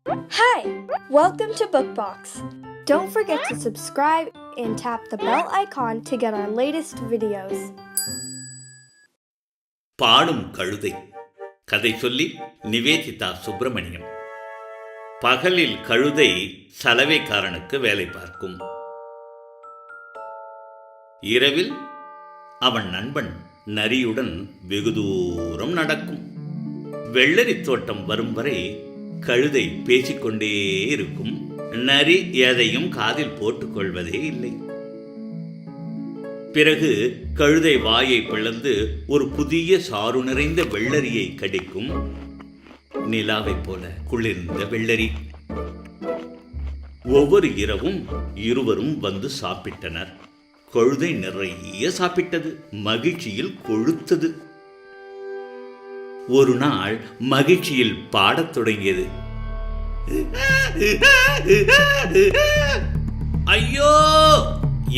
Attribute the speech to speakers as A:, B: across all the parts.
A: Hi, welcome to Bookbox. Don't forget to subscribe and tap the bell icon to get our latest videos.
B: பாடும் கழுதை. கதை சொல்லி நிவேதிதா சுப்பிரமணியம். பகலில் கழுதை சலவைக்காரனுக்கு வேலை பார்க்கும். இரவில் அவன் நண்பன் நரியுடன் வெகு தூரம் நடக்கும். வெள்ளரி தோட்டம் வரும் வரை கழுதை பேசிக்கொண்டே இருக்கும். நரி எதையும் காதில் போட்டுக்கொள்வதே இல்லை. பிறகு கழுதை வாயை பிளந்து ஒரு புதிய சாறு நிறைந்த வெள்ளரியை கடிக்கும். நிலாவை போல குளிர்ந்த வெள்ளரி. ஒவ்வொரு இரவும் இருவரும் வந்து சாப்பிட்டனர். கழுதை நிறைய சாப்பிட்டது. மகிழ்ச்சியில் கொழுத்தது. ஒரு நாள் மகிழ்ச்சியில் பாடத் தொடங்கியது. ஐயோ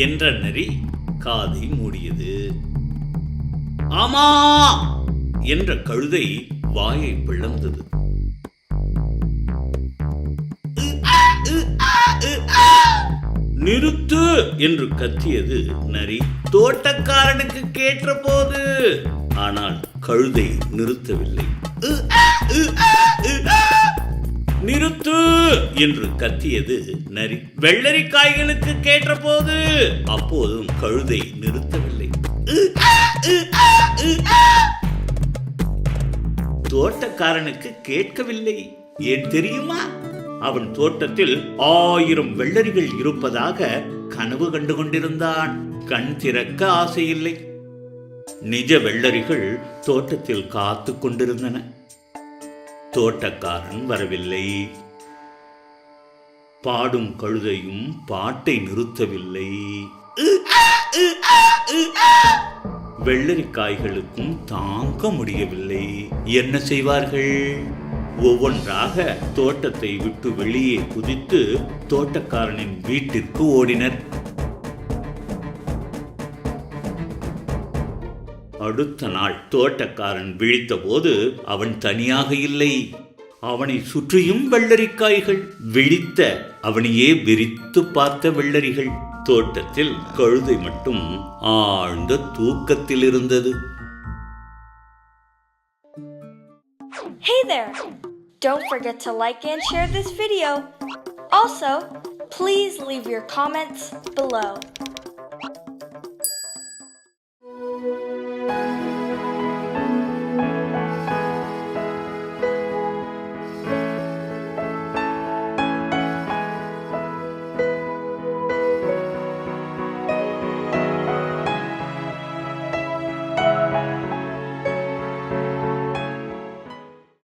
B: என்ற நரி காதை மூடியது. ஆமா என்ற கழுதை வாயை பிளந்தது. நிறுத்து என்று கத்தியது நரி. தோட்டக்காரனுக்கு கேட்ட போது. ஆனால் கழுதை நிறுத்தவில்லை. நிறுத்து என்று கத்தியது நரி. வெள்ளரிக்காய்களுக்கு கேட்ட போது. அப்போதும் கழுதை நிறுத்தவில்லை. தோட்டக்காரனுக்கு கேட்கவில்லை. ஏன் தெரியுமா? அவன் தோட்டத்தில் 1000 வெள்ளரிகள் இருப்பதாக கனவு கண்டு கொண்டிருந்தான். கண் திறக்க ஆசையில்லை. நிஜ வெள்ளரிகள் தோட்டத்தில் காத்து கொண்டிருந்தன. தோட்டக்காரன் வரவில்லை. பாடும் கழுதையும் பாட்டை நிறுத்தவில்லை. வெள்ளரிக்காய்களுக்கும் தாங்க முடியவில்லை. என்ன செய்வார்கள்? ஒவ்வொன்றாக தோட்டத்தை விட்டு வெளியே குதித்து தோட்டக்காரனின் வீட்டிற்கு ஓடினர். அடுத்த நாள் தோட்டக்காரன் விழித்த போது அவன் தனியாக இல்லை. அவனை சுற்றியும் வெள்ளரிக்காய்கள். விழித்த அவனையே விரித்து பார்த்த வெள்ளரிகள். தோட்டத்தில் கழுதை மட்டும் ஆழ்ந்த தூக்கத்தில் இருந்தது.
A: Hey there! Don't forget to like and share this video. Also, please leave your comments below.